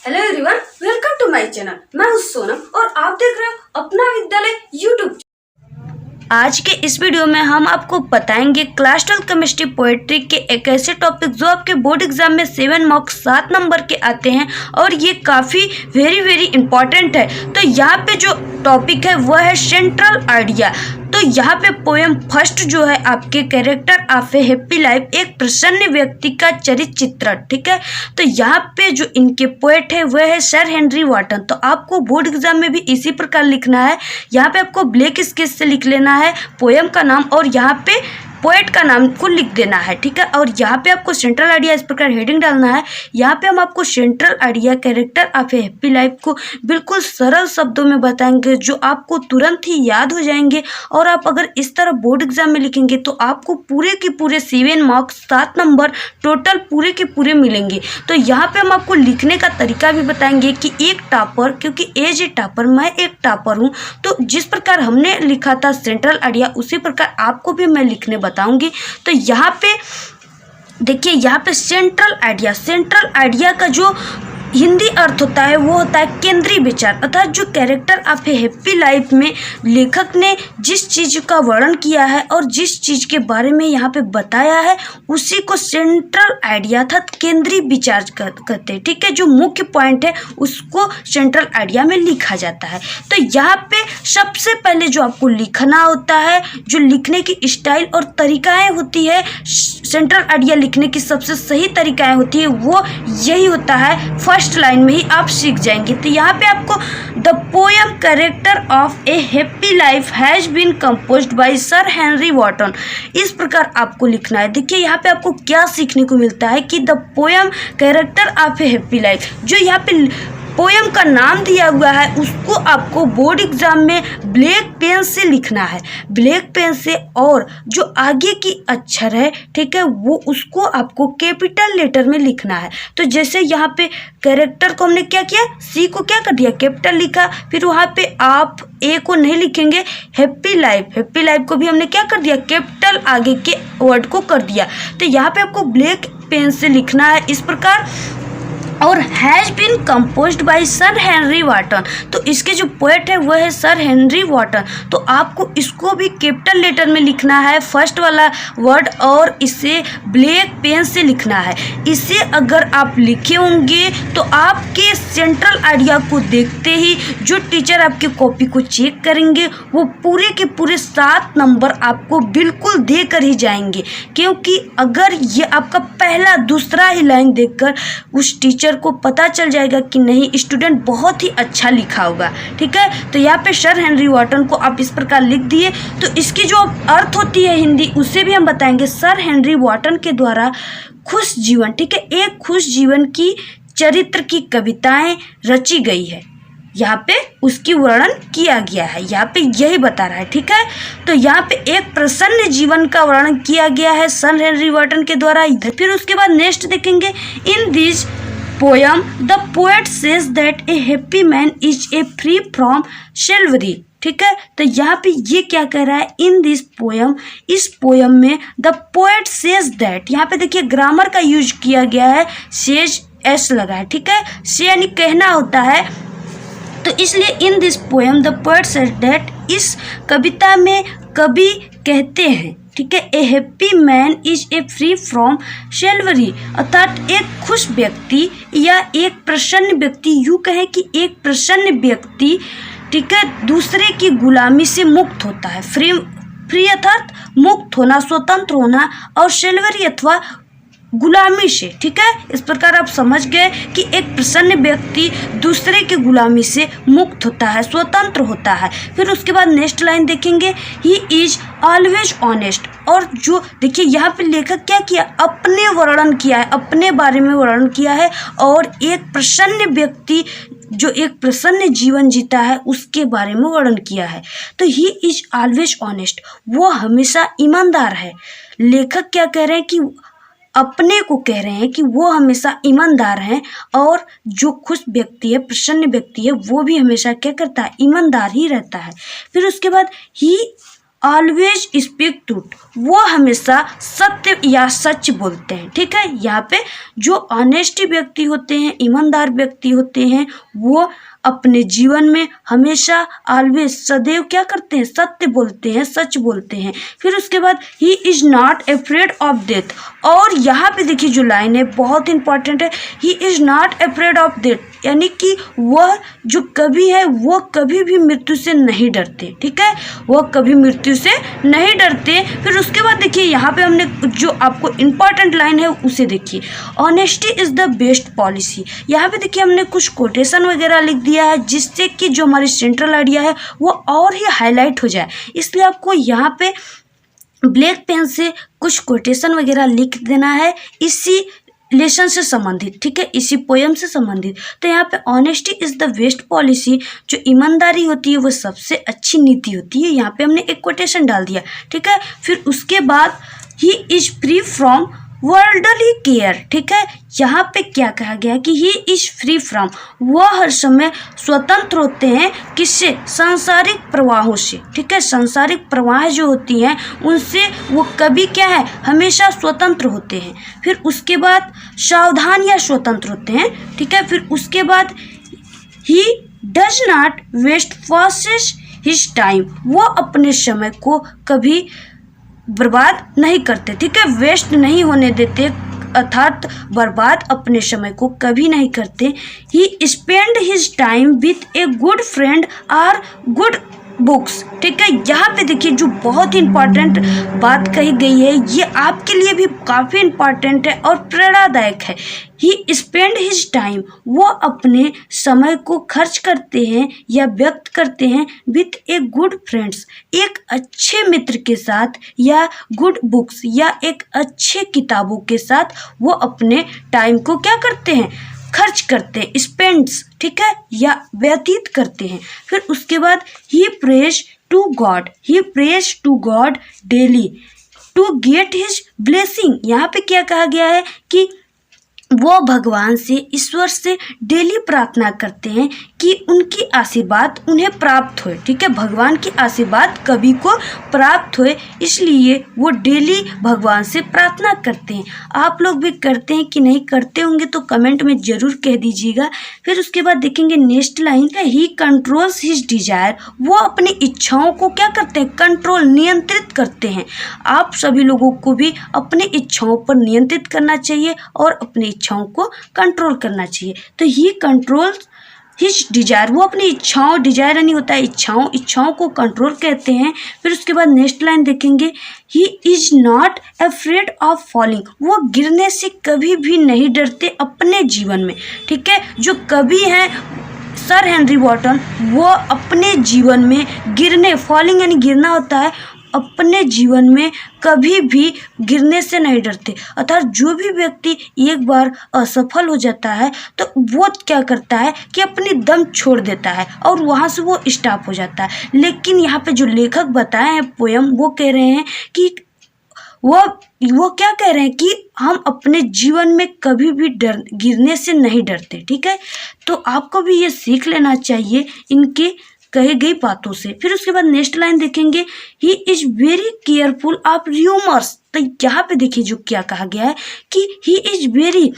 Hello everyone, welcome to my channel. मैं हूं सोनम और आप देख रहे हो अपना विद्यालय यूट्यूब। आज के इस वीडियो में हम आपको बताएंगे क्लास 12 केमिस्ट्री पोएट्री के एक ऐसे टॉपिक जो आपके बोर्ड एग्जाम में 7 मार्क्स 7 नंबर के आते हैं और ये काफ़ी वेरी इम्पॉर्टेंट है। तो यहाँ पे जो टॉपिक है वह है सेंट्रल आइडिया। तो यहाँ पे पोएम फर्स्ट जो है आपके character of a happy life, एक प्रसन्न व्यक्ति का चरित्र चित्रण, ठीक है। तो यहाँ पे जो इनके पोएट है वह है सर हेनरी वॉटन। तो आपको बोर्ड एग्जाम में भी इसी प्रकार लिखना है। यहाँ पे आपको ब्लैक स्केच से लिख लेना है पोएम का नाम और यहाँ पे पोएट का नाम को लिख देना है, ठीक है। और यहाँ पे आपको सेंट्रल आइडिया इस प्रकार हेडिंग डालना है। यहाँ पे हम आपको central idea character of a happy life को बिल्कुल सरल शब्दों में बताएंगे जो आपको तुरंत ही याद हो जाएंगे। और आप अगर इस तरह बोर्ड एग्जाम में लिखेंगे तो आपको पूरे के पूरे 7 मार्क्स 7 नंबर टोटल पूरे के पूरे मिलेंगे। तो यहाँ पे हम आपको लिखने का तरीका भी बताएंगे कि एक टॉपर, क्योंकि एज ए टॉपर, मैं एक टॉपर हूँ, तो जिस प्रकार हमने लिखा था सेंट्रल आइडिया उसी प्रकार आपको भी मैं लिखने बताऊंगी। तो यहाँ पे देखिए, यहाँ पे सेंट्रल आइडिया का जो हिंदी अर्थ होता है वो होता है केंद्रीय विचार, अर्थात जो character of a happy life में लेखक ने जिस चीज़ का वर्णन किया है और जिस चीज़ के बारे में यहाँ पे बताया है उसी को सेंट्रल आइडिया अर्थात केंद्रीय विचार कहते हैं, ठीक है। जो मुख्य पॉइंट है उसको सेंट्रल आइडिया में लिखा जाता है। तो यहाँ पे सबसे पहले जो आपको लिखना होता है, जो लिखने की स्टाइल और तरीकाएँ होती है, सेंट्रल आइडिया लिखने की सबसे सही तरीकाएँ होती है वो यही होता है। फर्स्ट लाइन में ही आप सीख जाएंगे। तो यहाँ पे आपको the poem character of a happy life has been composed by sir Henry Wotton, इस प्रकार आपको लिखना है। देखिए यहाँ पे आपको क्या सीखने को मिलता है कि the poem character of a happy life, जो यहाँ पे पोएम का नाम दिया हुआ है उसको आपको बोर्ड एग्जाम में ब्लैक पेन से लिखना है, ब्लैक पेन से। और जो आगे की अक्षर है, ठीक है, वो उसको आपको कैपिटल लेटर में लिखना है। तो जैसे यहाँ पे कैरेक्टर को हमने क्या किया, सी को क्या कर दिया, कैपिटल लिखा। फिर वहाँ पे आप ए को नहीं लिखेंगे, हैप्पी लाइफ को भी हमने क्या कर दिया, कैपिटल आगे के वर्ड को कर दिया। तो यहाँ पे आपको ब्लैक पेन से लिखना है इस प्रकार। और has been composed by sir Henry Wotton, तो इसके जो पोएट है वह है सर हेनरी वॉटन। तो आपको इसको भी कैपिटल लेटर में लिखना है फर्स्ट वाला वर्ड और इसे ब्लैक पेन से लिखना है। इसे अगर आप लिखे होंगे तो आपके सेंट्रल आइडिया को देखते ही जो टीचर आपके कॉपी को चेक करेंगे वो पूरे के पूरे 7 नंबर आपको बिल्कुल देकर ही जाएंगे। क्योंकि अगर ये आपका पहला दूसरा ही लाइन देखकर उस टीचर को पता चल जाएगा कि नहीं, स्टूडेंट बहुत ही अच्छा लिखा होगा, ठीक है। तो यहाँ पे सर हेनरी वॉटन को आप इस प्रकार लिख दिए। तो इसकी जो अर्थ होती है हिंदी उसे भी हम बताएंगे। सर हेनरी वॉटन के द्वारा खुश जीवन, ठीक है, एक खुश जीवन की चरित्र की कविताएं रची गई है, यहाँ पे उसकी वर्णन किया गया है, यहाँ पे यही बता रहा है, ठीक है। तो यहाँ पे एक प्रसन्न जीवन का वर्णन किया गया है सर हेनरी वॉटन के द्वारा। फिर उसके बाद नेक्स्ट देखेंगे, in this poem the poet says that a happy man is a free from slavery, ठीक है। तो यहाँ पे ये क्या कह रहा है, इन दिस पोएम, इस पोएम में द पोएट सेज दैट, यहाँ पे देखिए ग्रामर का यूज किया गया है, सेज एस लगा है, ठीक है। से यानी कहना होता है, तो इसलिए in this poem the poet says that, इस कविता में कवि कहते हैं, ठीक है, a happy man is a free from slavery, अर्थात एक खुश व्यक्ति या एक प्रसन्न व्यक्ति, यूँ कहें कि एक प्रसन्न व्यक्ति, ठीक है, दूसरे की गुलामी से मुक्त होता है। फ्री अर्थात मुक्त होना, स्वतंत्र होना, और सेल्वरी अथवा गुलामी से, ठीक है। इस प्रकार आप समझ गए कि एक प्रसन्न व्यक्ति दूसरे की गुलामी से मुक्त होता है, स्वतंत्र होता है। फिर उसके बाद नेक्स्ट लाइन देखेंगे, ही इज ऑलवेज ऑनेस्ट। और जो देखिए यहाँ पे लेखक क्या किया, अपने वर्णन किया है, अपने बारे में वर्णन किया है। और एक प्रसन्न व्यक्ति जो एक प्रसन्न जीवन जीता है उसके बारे में वर्णन किया है। तो ही इज ऑलवेज ऑनेस्ट, वो हमेशा ईमानदार है। लेखक क्या कह रहे हैं कि अपने को कह रहे हैं कि वो हमेशा ईमानदार हैं। और जो खुश व्यक्ति है, प्रसन्न व्यक्ति है, वो भी हमेशा क्या करता है, ईमानदार ही रहता है। फिर उसके बाद ही ऑलवेज स्पीक ट्रूथ, वो हमेशा सत्य या सच बोलते हैं। ठीक है, यहाँ पे जो ऑनेस्टी व्यक्ति होते हैं, ईमानदार व्यक्ति होते हैं, वो अपने जीवन में हमेशा ऑलवेज सदैव क्या करते हैं, सत्य बोलते हैं, सच बोलते हैं। फिर उसके बाद he is not afraid of death, और यहाँ पे देखिए जो लाइन है बहुत इंपॉर्टेंट है, he is not afraid of death, यानी कि वह जो कभी है वो कभी भी मृत्यु से नहीं डरते। ठीक है, वह कभी मृत्यु से नहीं डरते। फिर उसके बाद देखिए यहाँ पे हमने जो आपको इम्पॉर्टेंट लाइन है उसे देखिए, honesty is the best policy. यहाँ पे देखिए हमने कुछ कोटेशन वगैरह लिख दिया है जिससे कि जो हमारी सेंट्रल आइडिया है वो और ही हाईलाइट हो जाए, इसलिए आपको यहाँ पे ब्लैक पेन से कुछ कोटेशन वगैरह लिख देना है इसी लेसन से संबंधित। ठीक है, इसी पोयम से संबंधित। तो यहाँ पे honesty is the best policy, जो ईमानदारी होती है वो सबसे अच्छी नीति होती है। यहाँ पे हमने एक कोटेशन डाल दिया। ठीक है, फिर उसके बाद he is free from worldly care. ठीक है, यहाँ पे क्या कहा गया है कि ही इज फ्री फ्रॉम, वह हर समय स्वतंत्र होते हैं किससे, सांसारिक प्रवाहों से। ठीक है, सांसारिक प्रवाह जो होती हैं उनसे वो कभी क्या है, हमेशा स्वतंत्र होते हैं। फिर उसके बाद सावधान या स्वतंत्र होते हैं। ठीक है, फिर उसके बाद he does not waste forces his time, वो अपने समय को कभी बर्बाद नहीं करते। ठीक है, वेस्ट नहीं होने देते, अर्थात बर्बाद अपने समय को कभी नहीं करते। He spend his time with a good friend or good books. ठीक है, यहाँ पे देखिए जो बहुत ही इंपॉर्टेंट बात कही गई है, ये आपके लिए भी काफ़ी इंपॉर्टेंट है और प्रेरणादायक है। ही स्पेंड हिज टाइम, वो अपने समय को खर्च करते हैं या व्यक्त करते हैं विथ ए गुड फ्रेंड्स, एक अच्छे मित्र के साथ, या गुड बुक्स, या एक अच्छे किताबों के साथ वो अपने टाइम को क्या करते हैं, खर्च करते हैं, स्पेंड्स। ठीक है, या व्यतीत करते हैं। फिर उसके बाद ही praise to God, he praise to God daily to get his blessing. यहाँ पे क्या कहा गया है कि वो भगवान से, ईश्वर से डेली प्रार्थना करते हैं कि उनकी आशीर्वाद उन्हें प्राप्त होए। ठीक है, भगवान की आशीर्वाद कभी को प्राप्त होए, इसलिए वो डेली भगवान से प्रार्थना करते हैं। आप लोग भी करते हैं कि नहीं करते होंगे तो कमेंट में ज़रूर कह दीजिएगा। फिर उसके बाद देखेंगे नेक्स्ट लाइन है, ही कंट्रोल्स हिज डिजायर, वो अपनी इच्छाओं को क्या करते हैं, कंट्रोल, नियंत्रित करते हैं। आप सभी लोगों को भी अपनी इच्छाओं पर नियंत्रित करना चाहिए और अपनी इच्छाओं को कंट्रोल करना चाहिए। तो ही कंट्रोल हिज डिजायर, वो अपनी इच्छाओं, डिजायर नहीं होता है इच्छाओं को कंट्रोल कहते हैं। फिर उसके बाद नेक्स्ट लाइन देखेंगे, he is not afraid of falling, वो गिरने से कभी भी नहीं डरते अपने जीवन में। ठीक है, जो कभी हैं सर हेनरी वॉटन, वो अपने जीवन में गिरने, फॉलिंग यानी गिरना होता है, अपने जीवन में कभी भी गिरने से नहीं डरते। अर्थात जो भी व्यक्ति एक बार असफल हो जाता है तो वो क्या करता है कि अपनी दम छोड़ देता है और वहाँ से वो स्टॉप हो जाता है। लेकिन यहाँ पे जो लेखक बताए हैं पोयम, वो कह रहे हैं कि वो क्या कह रहे हैं कि हम अपने जीवन में कभी भी गिरने से नहीं डरते। ठीक है, तो आपको भी ये सीख लेना चाहिए इनके कही गई बातों से। फिर उसके बाद नेक्स्ट लाइन देखेंगे, he is very careful of rumours. तो यहाँ पे देखिए जो क्या कहा गया है कि ही इज वेरी,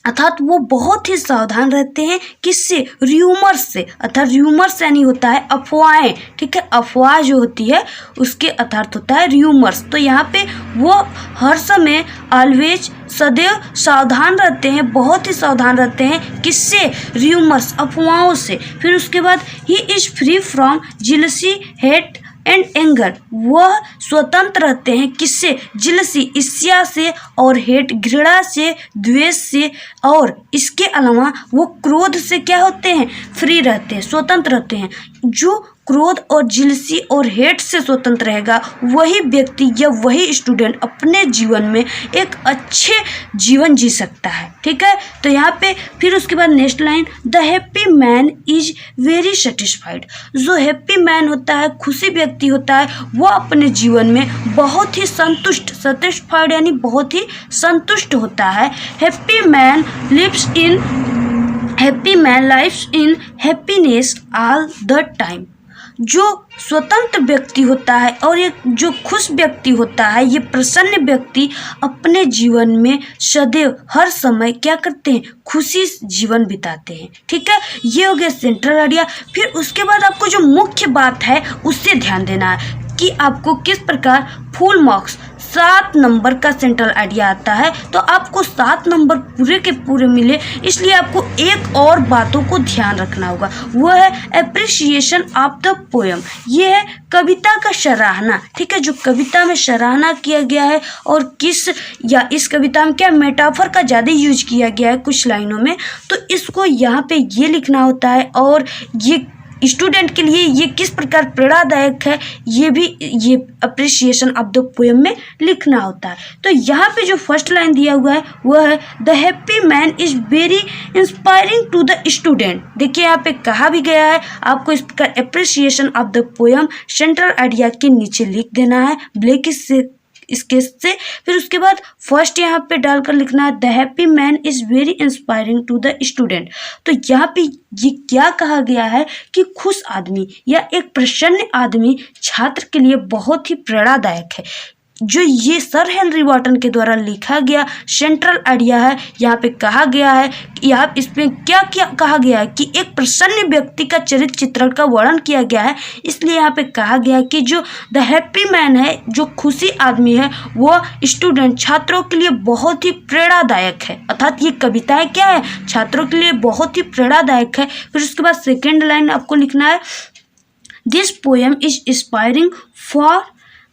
अर्थात वो बहुत ही सावधान रहते हैं किससे, र्यूमर्स से। अर्थात र्यूमर्स यानी होता है अफवाहें। ठीक है, अफवाह जो होती है उसके अर्थात होता है र्यूमर्स। तो यहाँ पे वो हर समय ऑलवेज, सदैव सावधान रहते हैं, बहुत ही सावधान रहते हैं किससे, र्यूमर्स, अफवाहों से। फिर उसके बाद he is free from jealousy, hate and anger, वह स्वतंत्र रहते हैं किससे, जेलसी, ईर्ष्या से, और हेट, घृणा से, द्वेष से, और इसके अलावा वो क्रोध से क्या होते हैं, फ्री रहते हैं, स्वतंत्र रहते हैं। जो क्रोध और जेलसी और हेट से स्वतंत्र रहेगा वही व्यक्ति या वही स्टूडेंट अपने जीवन में एक अच्छे जीवन जी सकता है। ठीक है, तो यहाँ पे फिर उसके बाद next line, the happy man is very satisfied, जो हैप्पी मैन होता है, खुशी व्यक्ति होता है, वो अपने जीवन में बहुत ही संतुष्ट, सेटिस्फाइड यानी बहुत ही संतुष्ट होता है। Happy man lives in happiness all the time, जो स्वतंत्र व्यक्ति होता है और एक जो खुश व्यक्ति होता है, ये प्रसन्न व्यक्ति अपने जीवन में सदैव हर समय क्या करते हैं, खुशी जीवन बिताते हैं। ठीक है, ये हो गया सेंट्रल आइडिया। फिर उसके बाद आपको जो मुख्य बात है उससे ध्यान देना है कि आपको किस प्रकार फुल मार्क्स 7 नंबर का सेंट्रल आइडिया आता है, तो आपको 7 नंबर पूरे के पूरे मिले, इसलिए आपको एक और बातों को ध्यान रखना होगा, वो है एप्रिसिएशन ऑफ द पोएम। ये है कविता का सराहना। ठीक है, जो कविता में सराहना किया गया है और किस या इस कविता में क्या मेटाफर का ज़्यादा यूज किया गया है कुछ लाइनों में, तो इसको यहाँ पे ये लिखना होता है और ये स्टूडेंट के लिए ये किस प्रकार प्रेरणादायक है ये अप्रिसिएशन ऑफ द पोएम में लिखना होता है। तो यहाँ पे जो फर्स्ट लाइन दिया हुआ है वह है the happy man is very inspiring to the student. देखिए यहाँ पे कहा भी गया है, आपको इस प्रकार appreciation of the poem central idea के नीचे लिख देना है ब्लैक स्केच से। फिर उसके बाद फर्स्ट यहाँ पे डालकर लिखना है the happy man is very inspiring to the student. तो यहाँ पे ये क्या कहा गया है कि खुश आदमी या एक प्रसन्न आदमी छात्र के लिए बहुत ही प्रेरणादायक है। जो ये सर हेनरी वॉटन के द्वारा लिखा गया सेंट्रल आइडिया है, यहाँ पे कहा गया है कि आप इसमें क्या क्या कहा गया है कि एक प्रसन्न व्यक्ति का चरित्र चित्रण का वर्णन किया गया है, इसलिए यहाँ पे कहा गया है कि जो द हैप्पी मैन है, जो खुशी आदमी है, वो स्टूडेंट छात्रों के लिए बहुत ही प्रेरणादायक है। अर्थात ये कविताएं क्या है, छात्रों के लिए बहुत ही प्रेरणादायक है। फिर उसके बाद सेकेंड लाइन आपको लिखना है this poem is inspiring for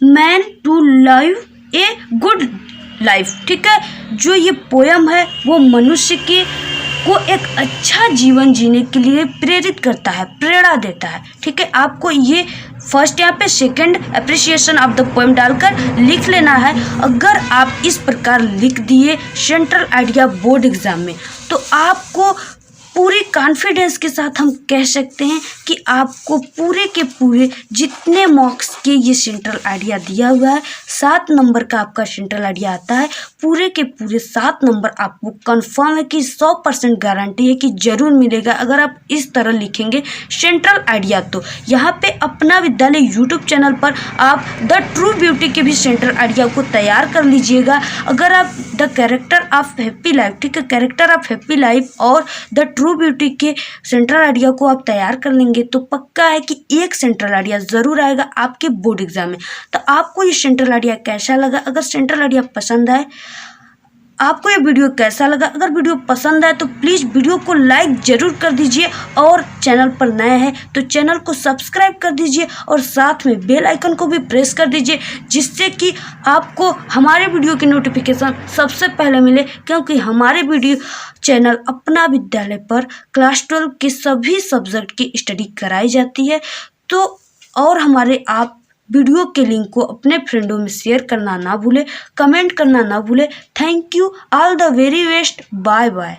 man to live a good life. ठीक है, जो ये पोयम है वो मनुष्य के को एक अच्छा जीवन जीने के लिए प्रेरित करता है, प्रेरणा देता है। ठीक है, आपको ये फर्स्ट यहाँ पे second appreciation of the poem डालकर लिख लेना है। अगर आप इस प्रकार लिख दिए सेंट्रल आइडिया बोर्ड एग्जाम में, तो आपको पूरी कॉन्फिडेंस के साथ हम कह सकते हैं कि आपको पूरे के पूरे जितने मार्क्स के ये सेंट्रल आइडिया दिया हुआ है, 7 नंबर का आपका सेंट्रल आइडिया आता है, पूरे के पूरे 7 नंबर आपको कंफर्म है कि 100% गारंटी है कि जरूर मिलेगा अगर आप इस तरह लिखेंगे सेंट्रल आइडिया। तो यहाँ पे अपना विद्यालय यूट्यूब चैनल पर आप द ट्रू ब्यूटी के भी सेंट्रल आइडिया को तैयार कर लीजिएगा। अगर आप the character of happy life, ठीक है, कैरेक्टर ऑफ हैप्पी लाइफ और द ट्रू ब्यूटी के सेंट्रल आइडिया को आप तैयार कर लेंगे तो पक्का है कि एक सेंट्रल आइडिया जरूर आएगा आपके बोर्ड एग्जाम में। तो आपको ये सेंट्रल आइडिया कैसा लगा? अगर सेंट्रल आइडिया पसंद आए, आपको ये वीडियो कैसा लगा? अगर वीडियो पसंद आए तो प्लीज़ वीडियो को लाइक ज़रूर कर दीजिए और चैनल पर नए हैं तो चैनल को सब्सक्राइब कर दीजिए और साथ में बेल आइकन को भी प्रेस कर दीजिए, जिससे कि आपको हमारे वीडियो की नोटिफिकेशन सबसे पहले मिले, क्योंकि हमारे वीडियो चैनल अपना विद्यालय पर क्लास 12 के सभी सब्जेक्ट की स्टडी कराई जाती है। तो और हमारे आप वीडियो के लिंक को अपने फ्रेंडों में शेयर करना ना भूले, कमेंट करना ना भूले। Thank you, all the very best, bye bye.